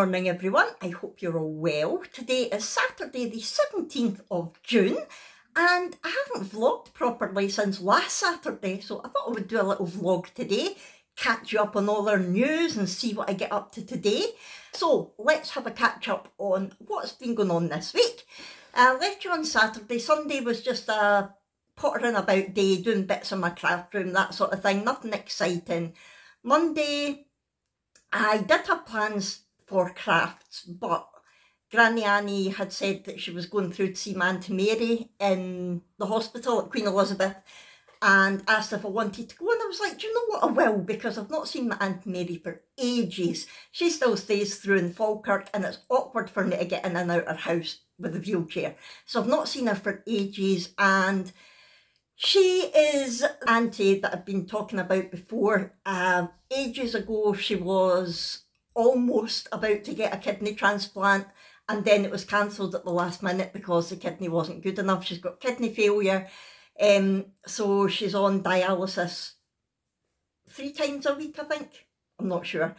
morning everyone, I hope you're all well. Today is Saturday the 17th of June and I haven't vlogged properly since last Saturday, so I thought I would do a little vlog today, catch you up on all our news and see what I get up to today. So let's have a catch up on what's been going on this week. I left you on Saturday. Sunday was just a pottering about day, doing bits in my craft room, that sort of thing, nothing exciting. Monday, I did have plans for crafts, but Granny Annie had said that she was going through to see my Auntie Mary in the hospital at Queen Elizabeth and asked if I wanted to go, and I was like, do you know what, I will, because I've not seen my Auntie Mary for ages. She still stays through in Falkirk and it's awkward for me to get in and out of her house with a wheelchair, so I've not seen her for ages. And she is auntie that I've been talking about before. Ages ago she was almost about to get a kidney transplant and then it was cancelled at the last minute because the kidney wasn't good enough. She's got kidney failure, so she's on dialysis 3 times a week, I think. I'm not sure.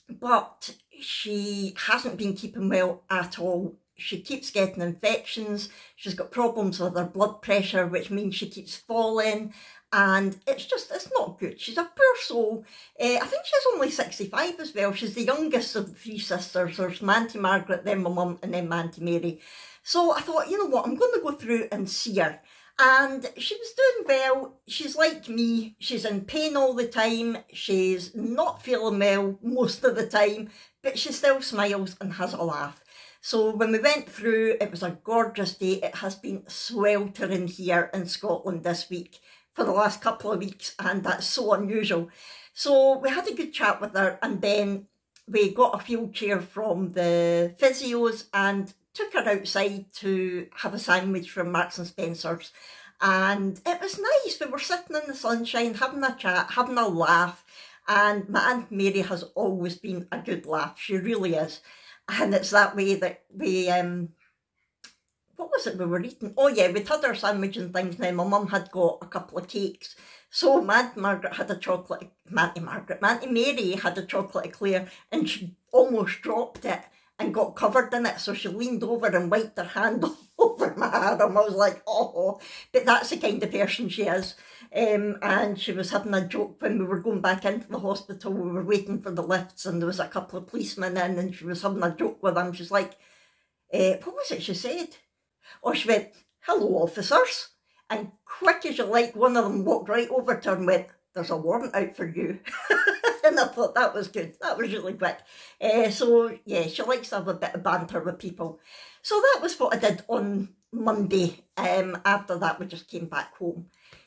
But she hasn't been keeping well at all. She keeps getting infections, she's got problems with her blood pressure, which means she keeps falling, and it's not good. She's a poor soul. I think she's only 65 as well. She's the youngest of the 3 sisters. There's my Auntie Margaret, then my mum, and then my Auntie Mary. So I thought, you know what, I'm going to go through and see her. And she was doing well. She's like me, she's in pain all the time, she's not feeling well most of the time, but she still smiles and has a laugh. So when we went through, it was a gorgeous day. It has been sweltering here in Scotland this week for the last couple of weeks, and that's so unusual. So we had a good chat with her, and then we got a wheelchair from the physios and took her outside to have a sandwich from Marks and Spencer's. And it was nice. We were sitting in the sunshine, having a chat, having a laugh. And my Aunt Mary has always been a good laugh. She really is. And it's that way that we, what was it we were eating? Oh yeah, we'd had our sandwich and things. Now my mum had got a couple of cakes. So my Aunt Margaret had a chocolate, my Auntie Mary had a chocolate eclair and she almost dropped it and got covered in it. So she leaned over and wiped her hand over my arm. I was like, oh, but that's the kind of person she is. And she was having a joke when we were going back into the hospital. We were waiting for the lifts and there was a couple of policemen in and she was having a joke with them. She's like, what was it she said? Oh, she went, hello officers. And quick as you like, one of them walked right over to her and went, there's a warrant out for you. And I thought that was good. That was really quick. So yeah, she likes to have a bit of banter with people. So that was what I did on Monday. After that, we just came back home.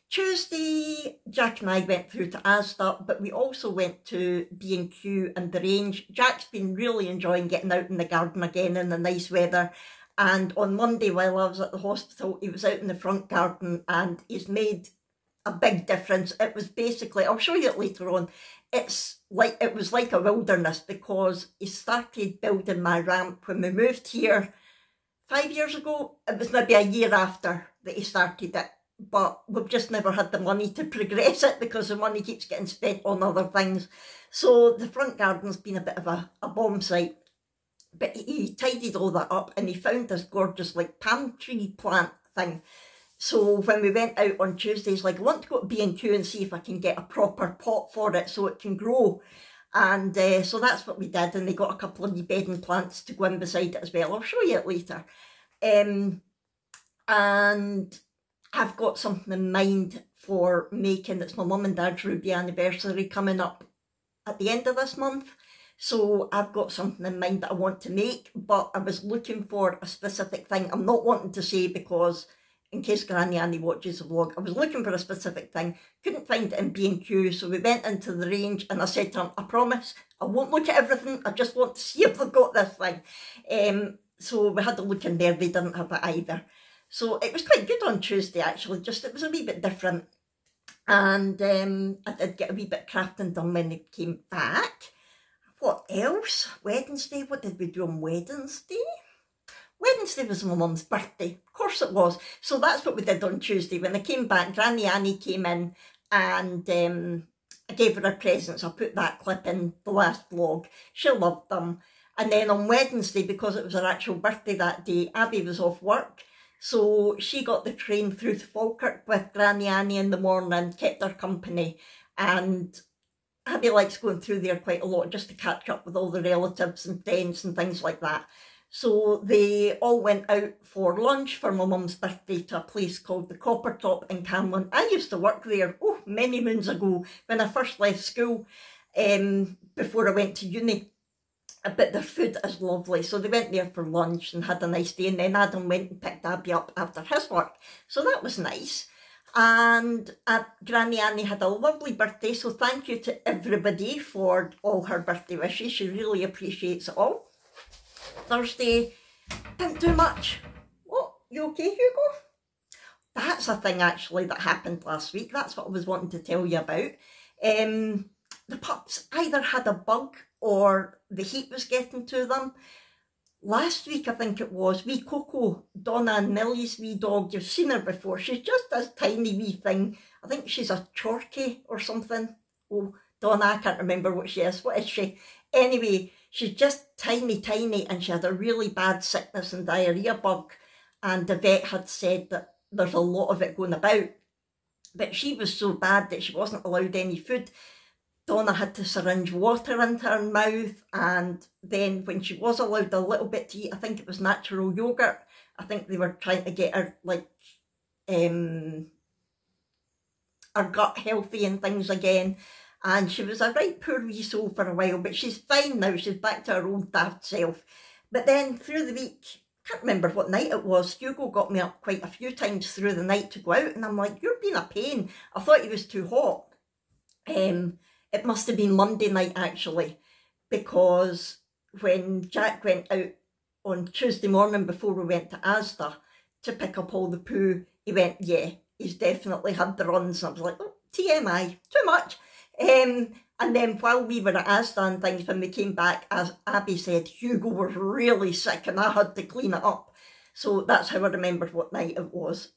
Tuesday, Jack and I went through to Asda, but we also went to B&Q and the range. Jack's been really enjoying getting out in the garden again in the nice weather. And on Monday, while I was at the hospital, he was out in the front garden and he's made a big difference. It was basically, I'll show you it later on, it was like a wilderness because he started building my ramp when we moved here 5 years ago. It was maybe a year after that he started it, but we've just never had the money to progress it because the money keeps getting spent on other things. So the front garden's been a bit of a bomb site, but he tidied all that up and he found this gorgeous like palm tree plant thing. So when we went out on Tuesday, he's like, I want to go to B&Q and see if I can get a proper pot for it so it can grow. And so that's what we did, and they got a couple of wee bedding plants to go in beside it as well. I'll show you it later. And I've got something in mind for making. It's my mum and dad's ruby anniversary coming up at the end of this month. So I've got something in mind that I want to make, but I was looking for a specific thing. I'm not wanting to say because in case Granny Annie watches the vlog, I was looking for a specific thing, couldn't find it in B&Q, so we went into the range and I said to him, I promise, I won't look at everything, I just want to see if they've got this thing. So we had a look in there, they didn't have it either. So it was quite good on Tuesday actually, just it was a wee bit different. And I did get a wee bit of crafting done when I came back. What else? Wednesday, what did we do on Wednesday? Wednesday was my mum's birthday, of course it was. So that's what we did on Tuesday. When I came back, Granny Annie came in and I gave her presents. I put that clip in the last vlog. She loved them. And then on Wednesday, because it was her actual birthday that day, Abby was off work. So she got the train through to Falkirk with Granny Annie in the morning, kept her company. And Abby likes going through there quite a lot just to catch up with all the relatives and friends and things like that. So they all went out for lunch for my mum's birthday to a place called the Copper Top in Camlin. I used to work there, many moons ago when I first left school, before I went to uni. But their food is lovely. So they went there for lunch and had a nice day. And then Adam went and picked Abby up after his work. So that was nice. And Granny Annie had a lovely birthday. So thank you to everybody for all her birthday wishes. She really appreciates it all. Thursday, didn't do much. What? You okay, Hugo? That's a thing actually that happened last week. That's what I was wanting to tell you about. The pups either had a bug or the heat was getting to them. Last week, I think it was, wee Coco, Donna and Millie's wee dog, you've seen her before. She's just this tiny wee thing. I think she's a Chorky or something. Oh, Donna, I can't remember what she is. What is she? Anyway, she's just tiny, tiny, and she had a really bad sickness and diarrhea bug. And the vet had said that there's a lot of it going about. But she was so bad that she wasn't allowed any food. Donna had to syringe water into her mouth, and then when she was allowed a little bit to eat, I think it was natural yogurt, I think they were trying to get her like her gut healthy and things again, and she was a right poor wee soul for a while, but she's fine now. She's back to her old daft self. But then through the week, I can't remember what night it was, Hugo got me up quite a few times through the night to go out, and I'm like, you're being a pain. I thought he was too hot. It must have been Monday night actually, because when Jack went out on Tuesday morning before we went to Asda to pick up all the poo, he went, yeah, he's definitely had the runs. And I was like, oh, TMI, too much. And then while we were at Asda and things, when we came back, as Abby said, Hugo was really sick and I had to clean it up. So that's how I remembered what night it was.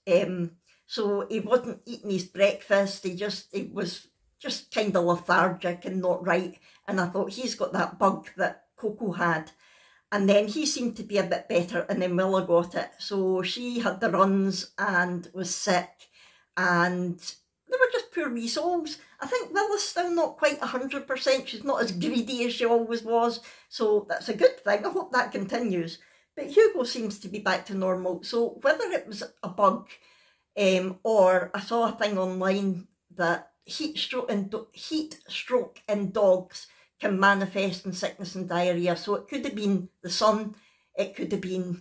So he wasn't eating his breakfast, he was just kind of lethargic and not right. And I thought, he's got that bug that Coco had. And then he seemed to be a bit better, and then Willa got it. So she had the runs and was sick, and they were just poor wee souls. I think Willa's still not quite 100%. She's not as greedy as she always was. So that's a good thing. I hope that continues. But Hugo seems to be back to normal. So whether it was a bug or I saw a thing online that heat stroke in dogs can manifest in sickness and diarrhea. So it could have been the sun, it could have been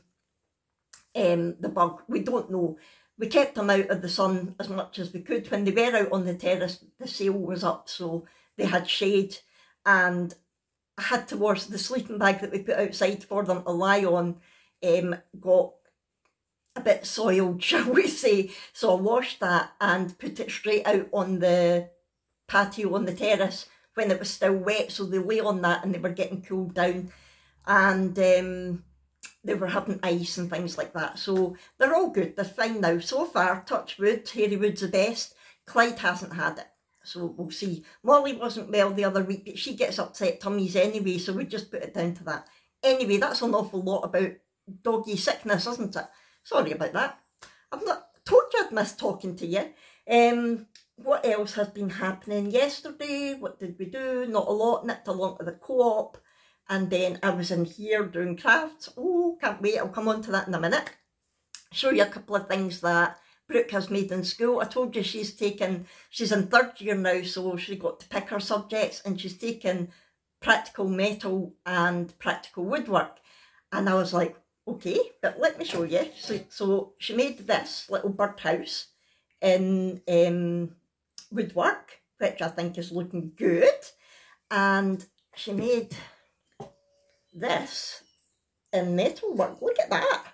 the bug. We don't know. We kept them out of the sun as much as we could. When they were out on the terrace, the sail was up, so they had shade, and I had to wash the sleeping bag that we put outside for them to lie on, got a bit soiled, shall we say. So I washed that and put it straight out on the patio on the terrace when it was still wet. So they lay on that and they were getting cooled down, and they were having ice and things like that. So they're all good, they're fine now. So far, touch wood, Hairy Wood's the best. Clyde hasn't had it, so we'll see. Molly wasn't well the other week, but she gets upset tummies anyway, so we just put it down to that. Anyway, that's an awful lot about doggy sickness, isn't it? Sorry about that. I've not told you I'd missed talking to you. What else has been happening? Yesterday, what did we do? Not a lot. Nipped along to the co-op, and then I was in here doing crafts. Oh, can't wait. I'll come on to that in a minute. Show you a couple of things that Brooke has made in school. I told you she's in 3rd year now, so she got to pick her subjects, and she's taken practical metal and practical woodwork. And I was like, okay, but let me show you. So she made this little birdhouse in woodwork, which I think is looking good. And she made this in metalwork. Look at that.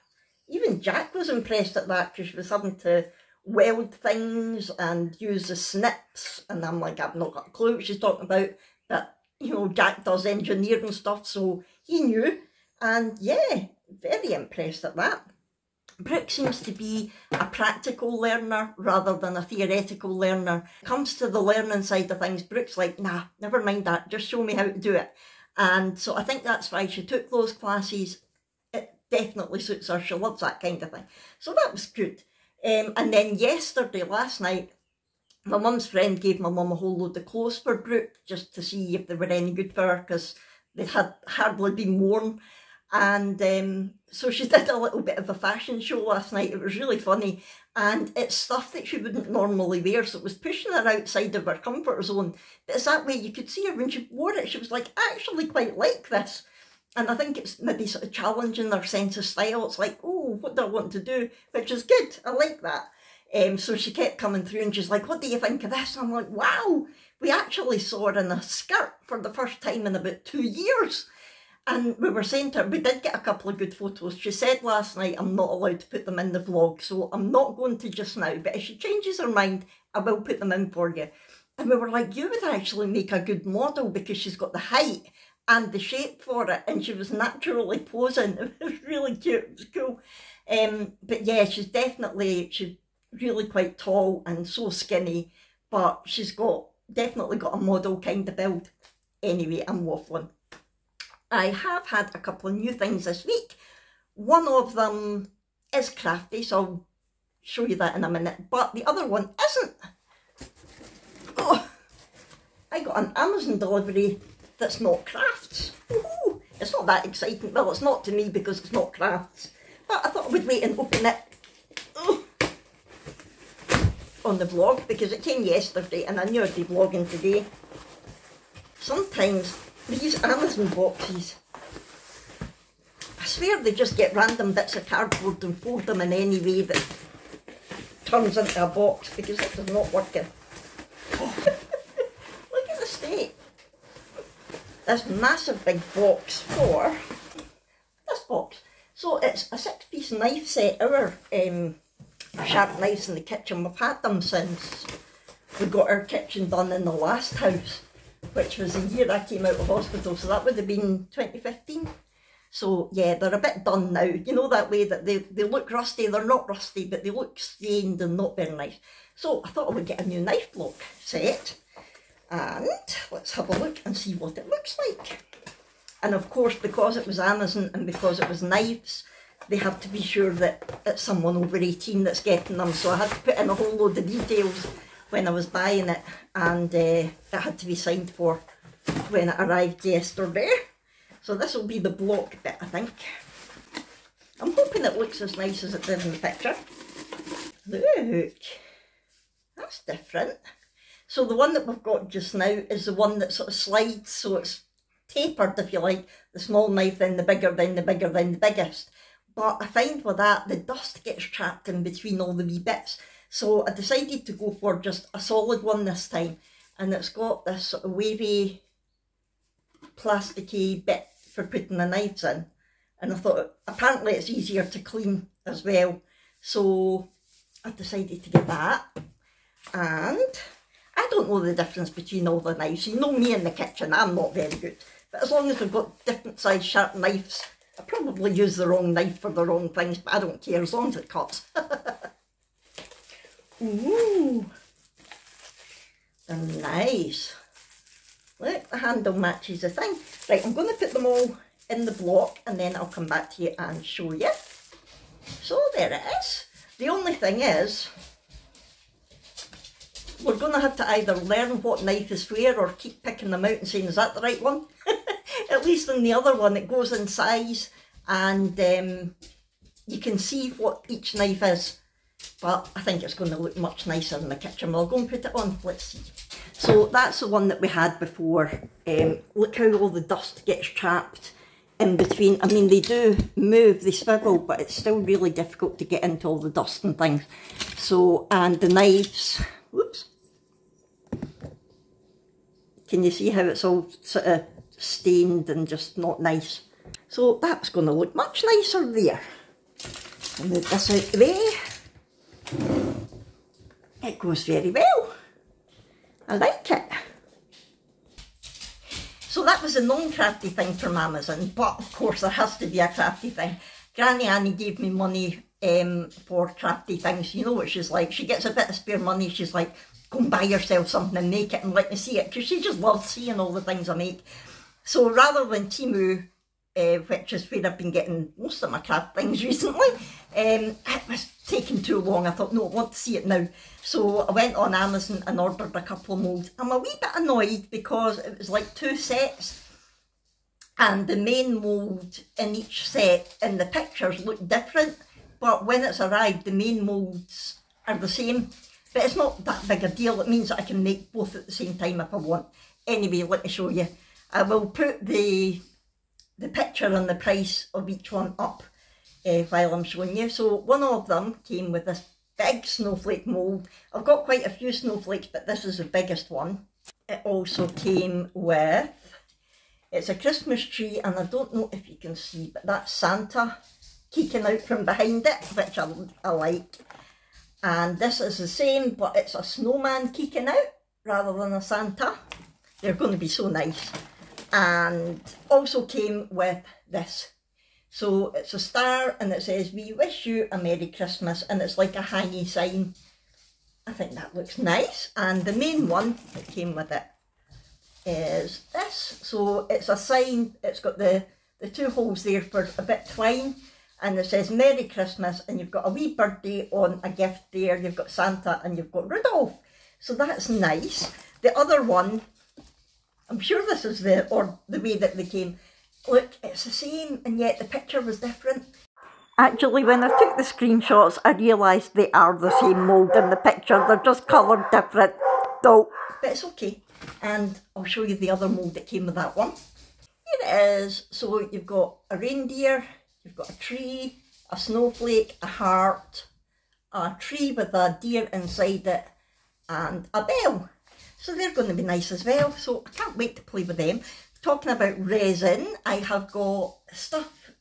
Even Jack was impressed at that, because she was having to weld things and use the snips. And I'm like, I've not got a clue what she's talking about. But, you know, Jack does engineering stuff, so he knew. And yeah, very impressed at that. Brooke seems to be a practical learner rather than a theoretical learner. When it comes to the learning side of things, Brooke's like, nah, never mind that, just show me how to do it. And so I think that's why she took those classes. It definitely suits her, she loves that kind of thing. So that was good. And then last night, my mum's friend gave my mum a whole load of clothes for Brooke just to see if they were any good for her, because they had hardly been worn. And so she did a little bit of a fashion show last night. It was really funny, and it's stuff that she wouldn't normally wear, so it was pushing her outside of her comfort zone. But it's that way you could see her when she wore it, she was like, I actually quite like this. And I think it's maybe sort of challenging her sense of style. It's like, oh, what do I want to do? Which is good, I like that. So she kept coming through and she's like, what do you think of this? And I'm like, wow, we actually saw her in a skirt for the first time in about 2 years. And we were saying to her, we did get a couple of good photos. She said last night, I'm not allowed to put them in the vlog, so I'm not going to just now. But if she changes her mind, I will put them in for you. And we were like, you would actually make a good model because she's got the height and the shape for it. And she was naturally posing. It was really cute. It was cool. But yeah, she's really quite tall and so skinny. But she's definitely got a model kind of build. Anyway, I'm waffling. I have had a couple of new things this week. One of them is crafty, so I'll show you that in a minute, but the other one isn't. Oh, I got an Amazon delivery that's not crafts. Ooh, it's not that exciting. Well, it's not to me because it's not crafts, but I thought I would wait and open it on the vlog because it came yesterday and I knew I'd be vlogging today. Sometimes these Amazon boxes, I swear they just get random bits of cardboard and fold them in any way that turns into a box, because this is not working. Look at the state. This massive big box for this box. So it's a 6-piece knife set. Our sharp knives in the kitchen, we've had them since we got our kitchen done in the last house, which was the year I came out of hospital, so that would have been 2015. So yeah, they're a bit done now. You know that way that they look rusty, they're not rusty, but they look stained and not very nice. So I thought I would get a new knife block set, and let's have a look and see what it looks like. And of course, because it was Amazon and because it was knives, they have to be sure that it's someone over 18 that's getting them, so I had to put in a whole load of details when I was buying it, and it had to be signed for when it arrived yesterday. So this will be the block bit, I think. I'm hoping it looks as nice as it did in the picture. Look, that's different. So the one that we've got just now is the one that sort of slides, so it's tapered, if you like, the small knife, then the bigger, then the bigger, then the biggest. But I find with that, the dust gets trapped in between all the wee bits. So I decided to go for just a solid one this time, and it's got this sort of wavy plasticky bit for putting the knives in, and I thought apparently it's easier to clean as well, so I decided to get that. And I don't know the difference between all the knives. You know me in the kitchen, I'm not very good, but as long as we've got different size sharp knives, I probably use the wrong knife for the wrong things, but I don't care as long as it cuts. Ooh, they're nice. Look, the handle matches the thing. Right, I'm going to put them all in the block and then I'll come back to you and show you. So there it is. The only thing is, we're going to have to either learn what knife is where or keep picking them out and saying, is that the right one? At least in the other one, it goes in size and you can see what each knife is. But I think it's going to look much nicer in the kitchen. I'll go and put it on. Let's see. So that's the one that we had before. Look how all the dust gets trapped in between. I mean, they do move, they swivel, but it's still really difficult to get into all the dust and things. So, and the knives, whoops. Can you see how it's all sort of stained and just not nice? So that's going to look much nicer there. I'll move this out the way. It goes very well. I like it. So that was a non-crafty thing from Amazon, but of course there has to be a crafty thing. Granny Annie gave me money for crafty things. You know what she's like. She gets a bit of spare money. She's like, go and buy yourself something and make it and let me see it, because she just loves seeing all the things I make. So rather than Temu, which is where I've been getting most of my craft things recently, it was taking too long. I thought, no, I want to see it now. So I went on Amazon and ordered a couple of moulds. I'm a wee bit annoyed because it was like 2 sets, and the main mould in each set in the pictures look different, but when it's arrived the main moulds are the same. But it's not that big a deal. It means that I can make both at the same time if I want. Anyway, let me show you. I will put the picture and the price of each one up while I'm showing you. So one of them came with this big snowflake mould. I've got quite a few snowflakes, but this is the biggest one. It also came with, it's a Christmas tree, and I don't know if you can see, but that's Santa keeking out from behind it, which I like. And this is the same, but it's a snowman keeking out rather than a Santa. They're going to be so nice. And also came with this. So it's a star and it says, "We wish you a Merry Christmas," and it's like a hangy sign. I think that looks nice. And the main one that came with it is this. So it's a sign, it's got the 2 holes there for a bit twine, and it says Merry Christmas, and you've got a wee birthday on a gift there, you've got Santa and you've got Rudolph. So that's nice. The other one, I'm sure this is the way that they came. Look, it's the same, and yet the picture was different. Actually, when I took the screenshots, I realised they are the same mould in the picture. They're just coloured different. So, but it's okay. And I'll show you the other mould that came with that one. Here it is. So you've got a reindeer, you've got a tree, a snowflake, a heart, a tree with a deer inside it, and a bell. So they're going to be nice as well. So I can't wait to play with them. Talking about resin, I have got stuff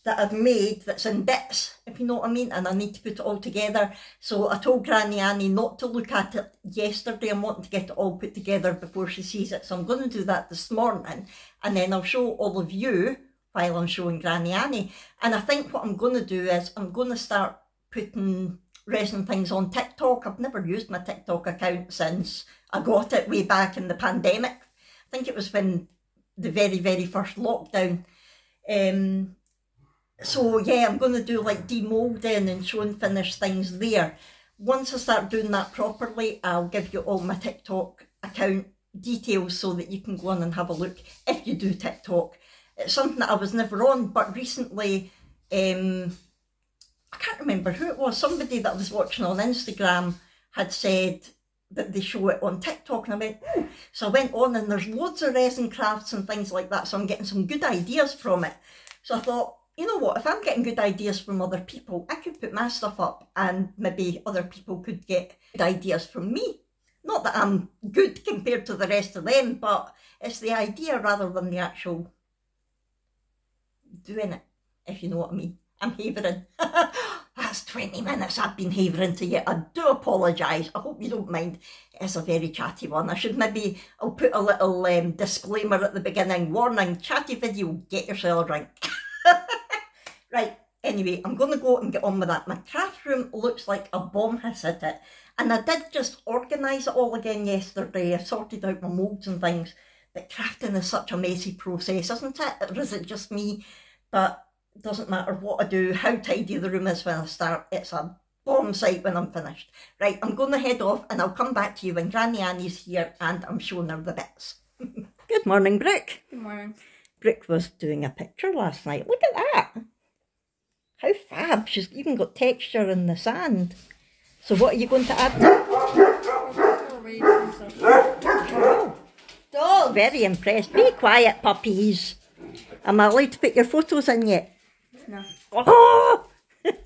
that I've made that's in bits, if you know what I mean, and I need to put it all together. So I told Granny Annie not to look at it yesterday. I'm wanting to get it all put together before she sees it. So I'm going to do that this morning, and then I'll show all of you while I'm showing Granny Annie. And I think what I'm going to do is I'm going to start putting resin things on TikTok. I've never used my TikTok account since I got it way back in the pandemic. I think it was when the very first lockdown. So yeah, I'm going to do like demoulding and show and finish things there. Once I start doing that properly, I'll give you all my TikTok account details so that you can go on and have a look if you do TikTok. It's something that I was never on, but recently, I can't remember who it was, somebody that I was watching on Instagram had said that they show it on TikTok, and I went, oh. So I went on, and there's loads of resin crafts and things like that, so I'm getting some good ideas from it. So I thought, you know what, if I'm getting good ideas from other people, I could put my stuff up and maybe other people could get good ideas from me. Not that I'm good compared to the rest of them, but it's the idea rather than the actual doing it, if you know what I mean. I'm havering. That's 20 minutes I've been havering to you. I do apologise. I hope you don't mind. It's a very chatty one. I'll put a little disclaimer at the beginning. Warning, chatty video, get yourself a drink. Right, anyway, I'm going to go and get on with that. My craft room looks like a bomb has hit it. And I did just organise it all again yesterday. I sorted out my moulds and things. But crafting is such a messy process, isn't it? Or is it just me? But it doesn't matter what I do, how tidy the room is when I start. It's a bomb site when I'm finished. Right, I'm going to head off and I'll come back to you when Granny Annie's here and I'm showing her the bits. Good morning, Brooke. Good morning. Brooke was doing a picture last night. Look at that. How fab. She's even got texture in the sand. So what are you going to add to it? Oh, very impressed. Be quiet, puppies. Am I allowed to put your photos in yet? No. Oh! Good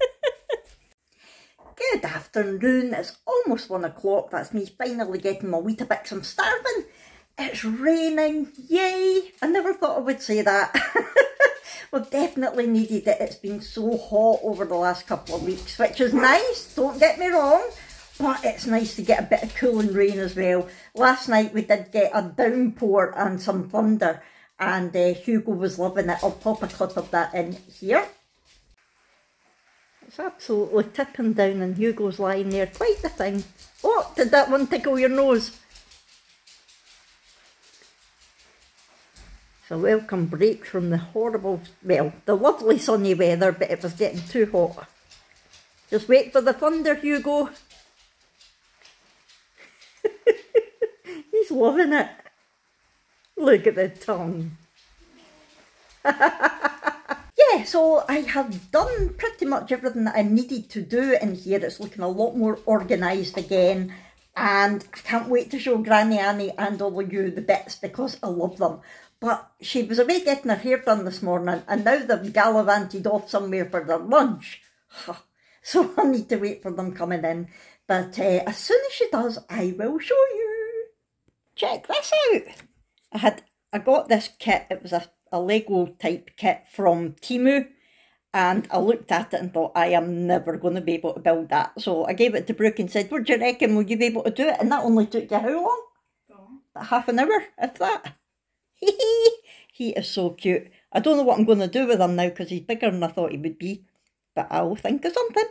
afternoon. It's almost 1 o'clock. That's me finally getting my Weetabix. I'm starving. It's raining. Yay! I never thought I would say that. We've definitely needed it. It's been so hot over the last couple of weeks, which is nice, don't get me wrong, but it's nice to get a bit of cooling rain as well. Last night we did get a downpour and some thunder, and Hugo was loving it. I'll pop a clip of that in here. It's absolutely tipping down and Hugo's lying there. Quite the thing. Oh, did that one tickle your nose? It's a welcome break from the horrible, well, the lovely sunny weather, but it was getting too hot. Just wait for the thunder, Hugo. He's loving it. Look at the tongue. Yeah, so I have done pretty much everything that I needed to do in here. It's looking a lot more organised again. And I can't wait to show Granny Annie and all of you the bits because I love them. But she was away getting her hair done this morning and now they've gallivanted off somewhere for their lunch. So I need to wait for them coming in. But as soon as she does, I will show you. Check this out. I got this kit. It was a Lego type kit from Temu. And I looked at it and thought, I am never going to be able to build that. So I gave it to Brooke and said, what do you reckon? Will you be able to do it? And that only took you how long? About half an hour, if that. He is so cute. I don't know what I'm going to do with him now because he's bigger than I thought he would be. But I'll think of something.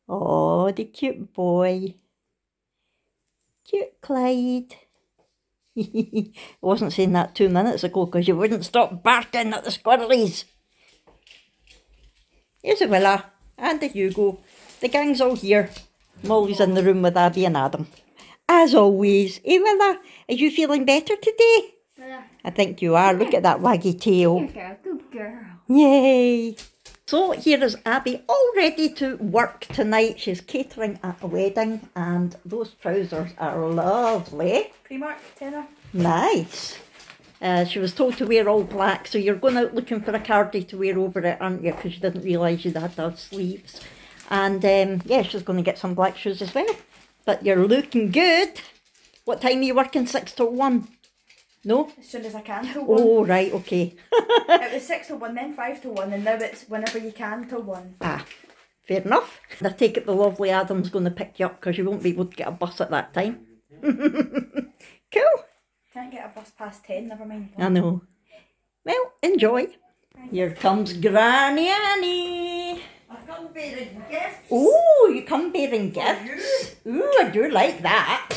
Oh, the cute boy. Cute Clyde. I wasn't saying that 2 minutes ago because you wouldn't stop barking at the squirrelies. Here's a Willa and a Hugo. The gang's all here. Molly's in the room with Abby and Adam. As always. Hey Willa, are you feeling better today? Yeah. I think you are. Look at that waggy tail. Good girl, good girl. Yay. So here is Abby all ready to work tonight. She's catering at a wedding and those trousers are lovely. Primark, tenner. Nice. She was told to wear all black, so you're going out looking for a cardie to wear over it, aren't you? Because you didn't realise you'd had to have sleeves. And yeah, she's going to get some black shoes as well. But you're looking good. What time are you working? 6 till 1? No? As soon as I can till 1. Oh, right, okay. It was 6 till 1, then 5 till 1, and now it's whenever you can till 1. Ah, fair enough. I take it the lovely Adam's going to pick you up because you won't be able to get a bus at that time. Cool. Can't get a bus past 10, never mind 1. I know. Well, enjoy. Here comes Granny Annie. I come bearing gifts. Oh, you come bearing gifts. Ooh, I do like that.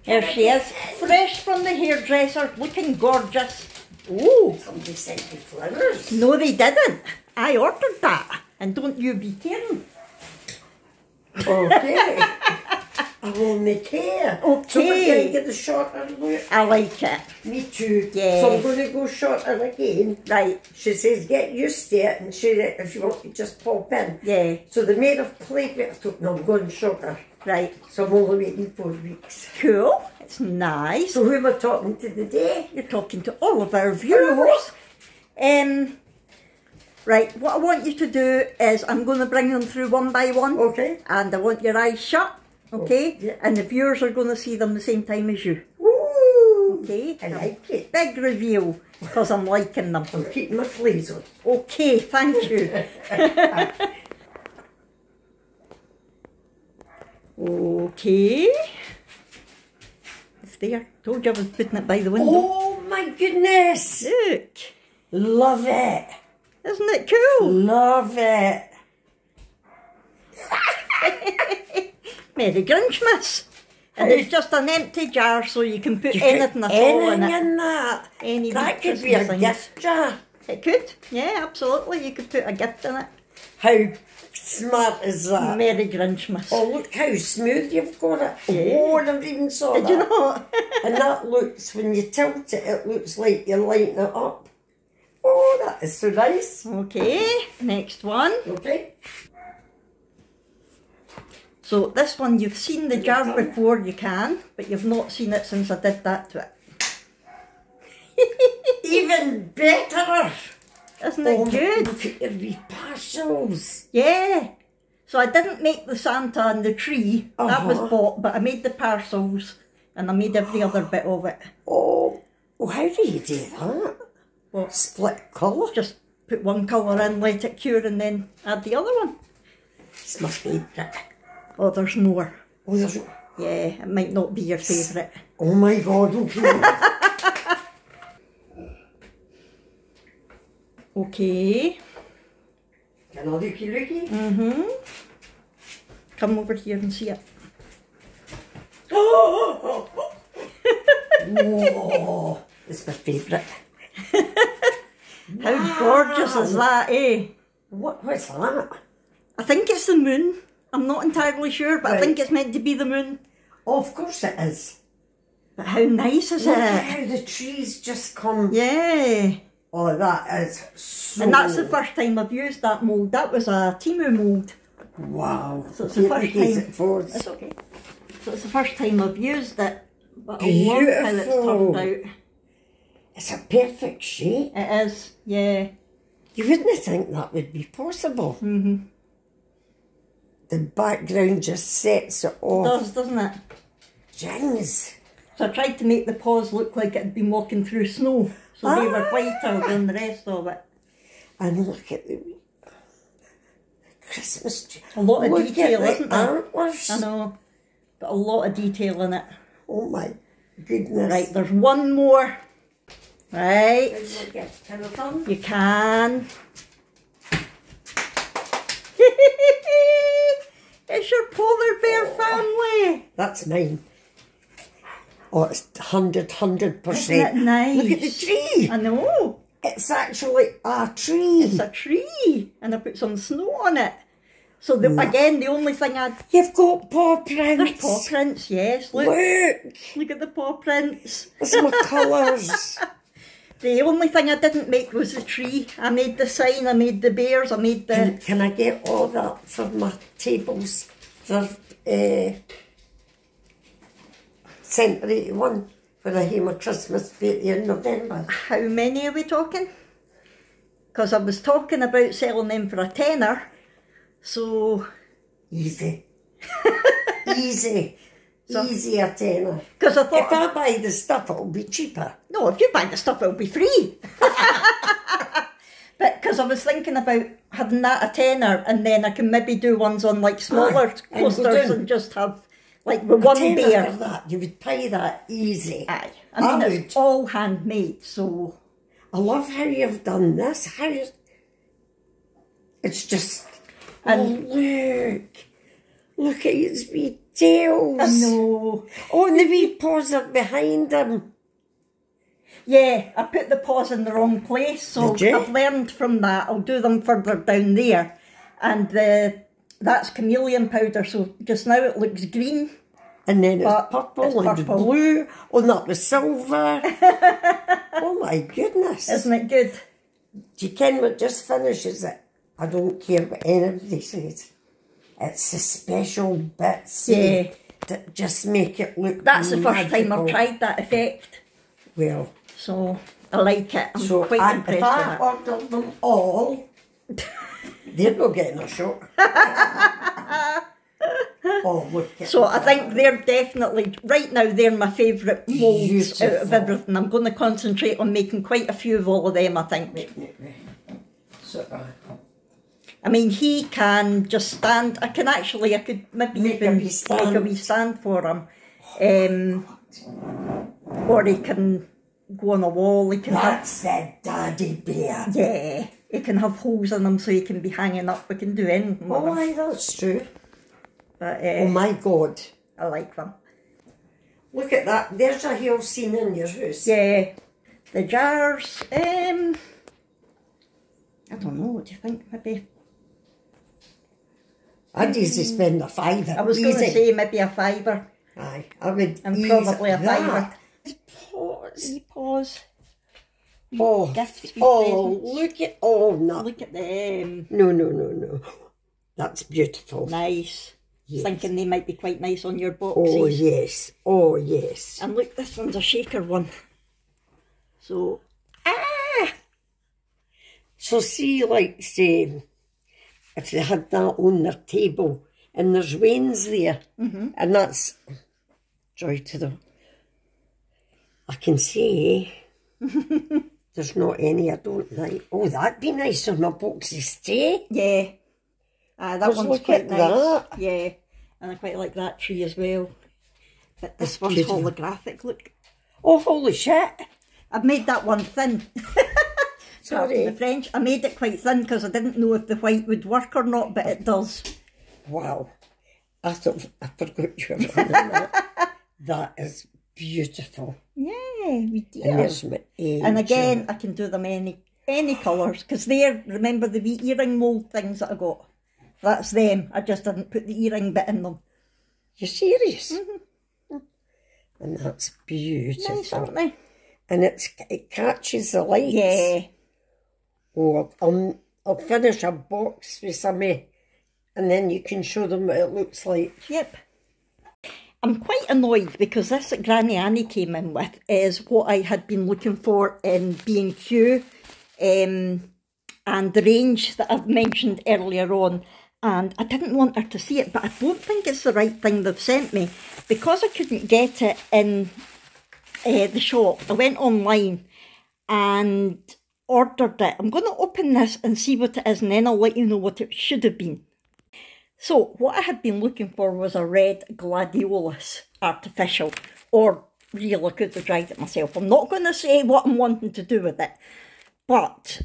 Here she is, fresh from the hairdresser, looking gorgeous. Oh. Somebody sent me flowers. No, they didn't. I ordered that. And don't you be tearing. Okay. I will make hair. Okay. So we're going to get the shorter look. I like it. Me too. Yeah. So I'm going to go shorter again. Right. She says get used to it and if you want to just pop in. Yeah. So the maid have played with it. I thought, no, I'm going shorter. Right. So I'm only waiting 4 weeks. Cool. It's nice. So who am I talking to today? You're talking to all of our viewers. Right, what I want you to do is I'm going to bring them through one by one. Okay. And I want your eyes shut. Okay? Oh, yeah. And the viewers are going to see them the same time as you. Woo! Okay? I like it. Big reveal because I'm liking them. I'm keeping my clothes on. Okay, thank you. Okay. It's there. Told you I was putting it by the window. Oh my goodness! Look. Love it! Isn't it cool? Love it! Merry Grinchmas. And it's just an empty jar so you can put anything at all in Anything it. in that. Any That could Christmas be a things. gift jar. It could. Yeah, absolutely. You could put a gift in it. How smart is that? Merry Grinchmas. Oh, look how smooth you've got it. Yeah. Oh, I never even saw Did that. you know? And that looks, when you tilt it, it looks like you're lighting it up. Oh, that is so nice. Okay, next one. Okay. So this one, you've seen the jar before, you can, but you've not seen it since I did that to it. Even better. Isn't it good? Look at your wee parcels. Yeah. So I didn't make the Santa and the tree. That was bought, but I made the parcels and I made every other bit of it. Oh, well, how do you do that? What? Split colour? Just put one colour in, let it cure and then add the other one. It's my favourite. Oh, there's more. Oh, there's... Yeah, it might not be your favourite. Oh my God, okay. Okay. getting a looky-looky. Come over here and see it. Oh! Whoa! It's my favourite. How gorgeous is that, eh? What's that? I think it's the moon. I'm not entirely sure, but I think it's meant to be the moon. Oh, of course it is. But how nice is Look it? at how the trees just come. Yeah. Oh, that is so... And that's the first time I've used that mould. That was a Timu mould. Wow. So it's the first time. It's okay. So it's the first time I've used it. But I love how it's turned out. It's a perfect shape. It is, yeah. You wouldn't think that would be possible. The background just sets it off. It does, doesn't it? Jings. So I tried to make the paws look like it had been walking through snow. So they were whiter than the rest of it. And look at the Christmas tree. A lot of detail, at the isn't there? antlers. I know. Got a lot of detail in it. Oh my goodness. Right, there's one more. Right. Can I come? You can. It's your polar bear family. That's mine. Oh, it's 100%. Isn't it nice? Look at the tree. I know. It's actually a tree. It's a tree. And I put some snow on it. So again, the only thing You've got paw prints. There's paw prints, yes. Look at the paw prints. It's my colours. The only thing I didn't make was the tree. I made the sign, I made the bears, I made the... Can I get all that for my tables for Centre 81 when I have my Christmas party in November? How many are we talking? Because I was talking about selling them for a tenner. So... Easy. Easy. Easy a tenner. Because I thought... If I buy the stuff, it'll be cheaper. No, if you buy the stuff, it'll be free. But because I was thinking about having that a tenner, and then I can maybe do ones on like smaller coasters and just have like with one bear. For that, you would pay that easy. Aye. I mean, it's all handmade, so... I love how you've done this. It's just... And Look at his wee tails. I know. Oh, and the wee paws are behind him. Yeah, I put the paws in the wrong place, so I've learned from that. I'll do them further down there. And that's chameleon powder, so just now it looks green. And then it's purple and blue. Oh, and that was silver. Oh my goodness. Isn't it good? Do you ken what just finishes it? I don't care what anybody says. It's the special bits that just make it look That's magical. the first time I've tried that effect. Well. So, I like it. I'm quite impressed with it. If I ordered them all, they're not getting a shot. Oh, look at So I think they're definitely, right now, they're my favourite moulds out of everything. I'm going to concentrate on making quite a few of all of them, I think. I mean, he can just stand. I could maybe even make a wee stand for him. Or he can go on a wall. He can That's the daddy bear. Yeah. He can have holes in him so he can be hanging up. We can do anything with him. Aye, that's true. But, oh my God. I like them. Look at that. There's a hill scene in your house. Yeah. The jars. I don't know. What do you think? Maybe... I'd easily spend a £5. I was going to say maybe a £5. Aye, I would. And probably a £5. Paws. Paws. Oh, look at no. Look at them. No. That's beautiful. Nice. Yes. Thinking they might be quite nice on your Oh boxes. yes. And look, this one's a shaker one. So. So see, like say, if they had that on their table, and there's wains there, and that's joy to them. I can say there's not any I don't like. Oh, that'd be nice on my boxes too. Yeah. That one's quite nice. That. Yeah. And I quite like that tree as well. But this one's holographic, look. Oh, holy shit. I've made that one thin. Sorry. The French. I made it quite thin because I didn't know if the white would work or not, but it does. Wow. I thought I forgot you were on that. That is beautiful. Yeah, we do. And there's my angel. And again, I can do them any colours, because remember the wee earring mould things that I got? That's them. I just didn't put the earring bit in them. You're serious? Mm-hmm. And that's beautiful. Nice, aren't they? And it catches the lights. Yeah. Oh, I'll finish a box with some, and then you can show them what it looks like. Yep. I'm quite annoyed because this that Granny Annie came in with is what I had been looking for in B&Q and the range that I've mentioned earlier on. And I didn't want her to see it, but I don't think it's the right thing they've sent me. Because I couldn't get it in the shop, I went online and ordered it. I'm going to open this and see what it is, and then I'll let you know what it should have been. So what I had been looking for was a red gladiolus artificial, or real. I could have dried it myself. I'm not going to say what I'm wanting to do with it, but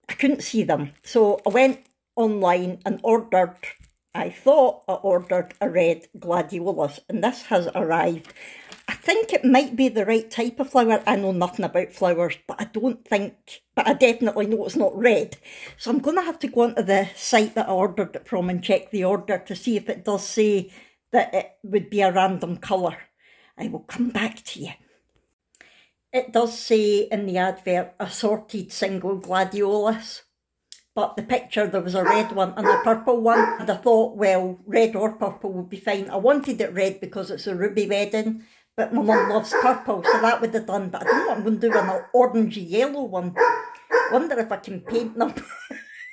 I couldn't see them. So I went online and ordered, I thought I ordered a red gladiolus, and this has arrived. I think it might be the right type of flower. I know nothing about flowers, but I definitely know it's not red. So I'm going to have to go onto the site that I ordered it from and check the order to see if it does say that it would be a random colour. I will come back to you. It does say in the advert, assorted single gladiolus. But the picture, there was a red one and a purple one. And I thought, well, red or purple would be fine. I wanted it red because it's a ruby wedding. But my mum loves purple, so that would have done. But I don't know what I'm going to do with an orangey yellow one. Wonder if I can paint them.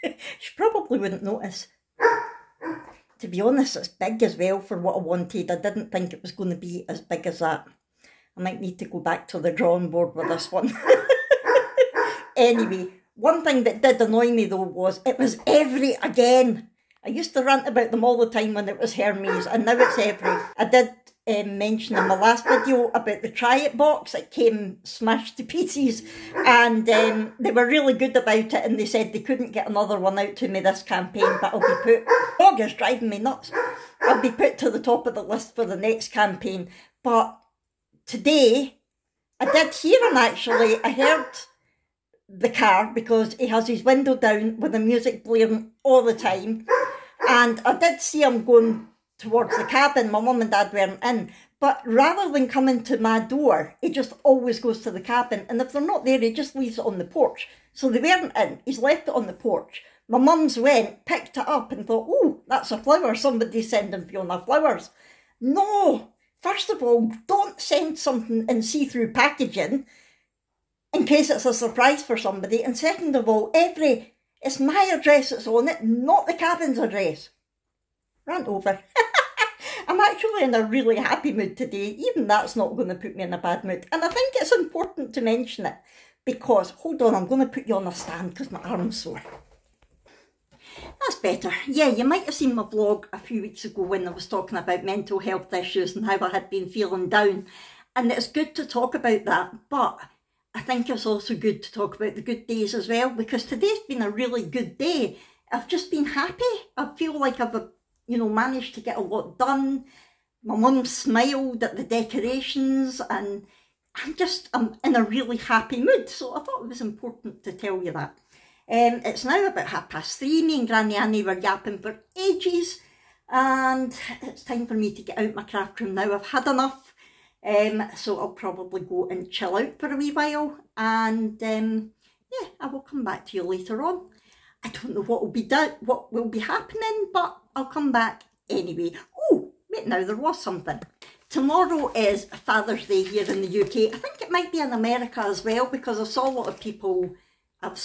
She probably wouldn't notice. To be honest, it's big as well for what I wanted. I didn't think it was going to be as big as that. I might need to go back to the drawing board with this one. Anyway, one thing that did annoy me though was it was every again. I used to rant about them all the time when it was Hermes, and now it's every. I did mention in my last video about the Try It box. It came smashed to pieces, and they were really good about it, and they said they couldn't get another one out to me this campaign, but I'll be put, dog is driving me nuts, I'll be put to the top of the list for the next campaign. But today I did hear him actually. I heard the car because he has his window down with the music blaring all the time, and I did see him going towards the cabin. My mum and dad weren't in, but rather than coming to my door, he just always goes to the cabin, and if they're not there, he just leaves it on the porch. So they weren't in, he's left it on the porch. My mum's went, picked it up and thought, oh, that's a flower, somebody's sending Fiona flowers. No, first of all, don't send something in see-through packaging in case it's a surprise for somebody, and second of all, it's my address that's on it, not the cabin's address. Rant over. I'm actually in a really happy mood today. Even that's not going to put me in a bad mood. And I think it's important to mention it because, hold on, I'm going to put you on a stand because my arm's sore. That's better. Yeah, you might have seen my vlog a few weeks ago when I was talking about mental health issues and how I had been feeling down. And it's good to talk about that, but I think it's also good to talk about the good days as well, because today's been a really good day. I've just been happy. I feel like I've managed to get a lot done. My mum smiled at the decorations, and I'm in a really happy mood. So I thought it was important to tell you that. It's now about 3:30. Me and Granny Annie were yapping for ages, and it's time for me to get out my craft room now. I've had enough, so I'll probably go and chill out for a wee while, and yeah, I will come back to you later on. I don't know what will be happening, but I'll come back anyway. Oh, wait now, there was something. Tomorrow is Father's Day here in the UK. I think it might be in America as well, because I saw a lot of people, I've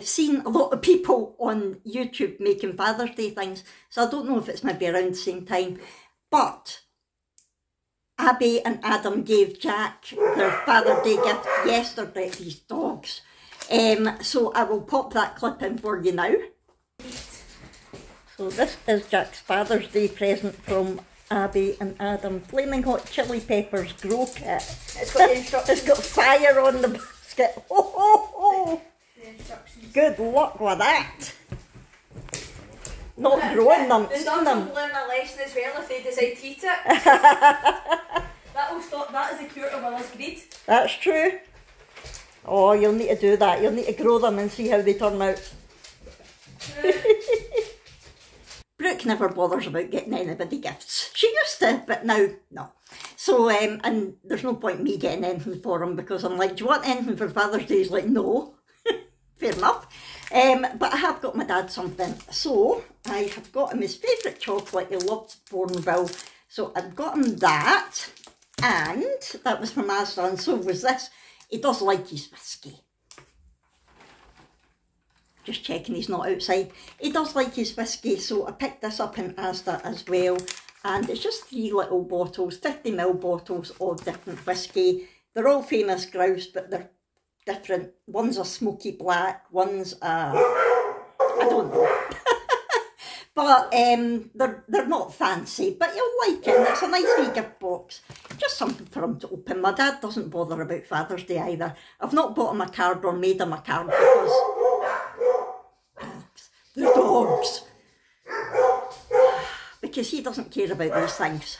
seen a lot of people on YouTube making Father's Day things, so I don't know if it's maybe around the same time. But Abby and Adam gave Jack their Father's Day gift yesterday, these dogs. So I will pop that clip in for you now. So this is Jack's Father's Day present from Abby and Adam. Flaming Hot Chili Peppers Grow Kit. It's got fire on the basket. Oh, oh, oh. instructions. Good luck with that. Not growing them, The eating dogs them. will learn a lesson as well if they decide to eat it. That will stop. That is the cure to Willa's greed. That's true. Oh, you'll need to do that. You'll need to grow them and see how they turn out. Brooke never bothers about getting anybody gifts. She used to, but now, no. So, and there's no point in me getting anything for him because I'm like, do you want anything for Father's Day? He's like, no. Fair enough. But I have got my dad something. So, I have got him his favourite chocolate. He loves Bourneville. So, I've got him that. And that was from Asda. And so was this. He does like his whiskey. Just checking he's not outside. He does like his whiskey, so I picked this up in Asda as well. And it's just 3 little bottles, 50ml bottles of different whiskey. They're all famous grouse, but they're different. One's a smoky black, one's a... I don't know. But they're not fancy, but you'll like it. And it's a nice wee gift box. Just something for him to open. My dad doesn't bother about Father's Day either. I've not bought him a card or made him a card because... The dogs. Because he doesn't care about these things.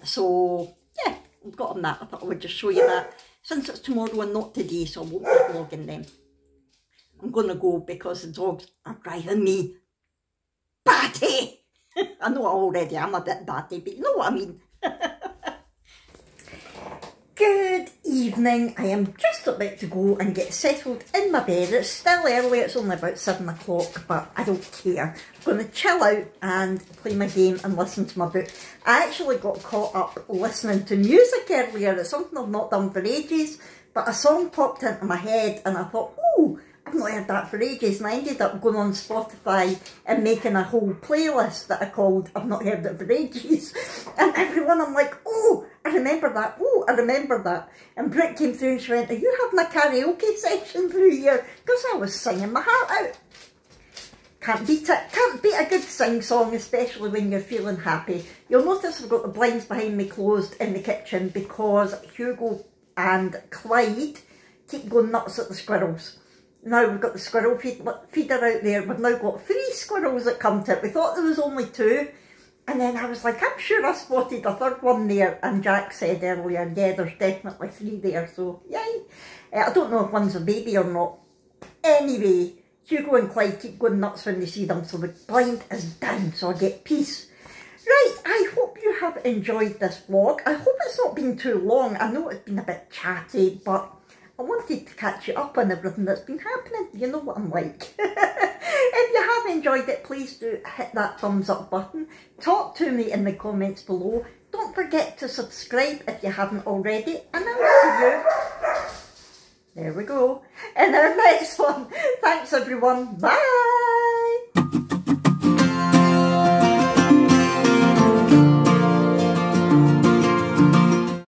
So, yeah, I've got him that. I thought I would just show you that. Since it's tomorrow and not today, so I won't be vlogging them. I'm going to go because the dogs are driving me batty. I know I already am a bit batty, but you know what I mean. Good evening. I am just about to go and get settled in my bed. It's still early, it's only about 7 o'clock, but I don't care. I'm going to chill out and play my game and listen to my book. I actually got caught up listening to music earlier. It's something I've not done for ages, but a song popped into my head and I thought, oh, I've not heard that for ages, and I ended up going on Spotify and making a whole playlist that I called I've Not Heard It For Ages. And everyone, I'm like, oh, I remember that, oh, I remember that. And Brooke came through and she went, are you having a karaoke section through here? Because I was singing my heart out. Can't beat it. Can't beat a good sing song, especially when you're feeling happy. You'll notice I've got the blinds behind me closed in the kitchen because Hugo and Clyde keep going nuts at the squirrels. Now we've got the squirrel feeder out there. We've now got 3 squirrels that come to it. We thought there was only 2. And then I was like, I'm sure I spotted a 3rd one there. And Jack said earlier, yeah, there's definitely 3 there. So, yay. I don't know if one's a baby or not. Anyway, Hugo and Clyde keep going nuts when they see them. So the blind is down, so I get peace. Right, I hope you have enjoyed this vlog. I hope it's not been too long. I know it's been a bit chatty, but I wanted to catch you up on everything that's been happening. You know what I'm like. If you have enjoyed it, please do hit that thumbs up button. Talk to me in the comments below. Don't forget to subscribe if you haven't already. And I'll see you, there we go, in our next one. Thanks everyone. Bye.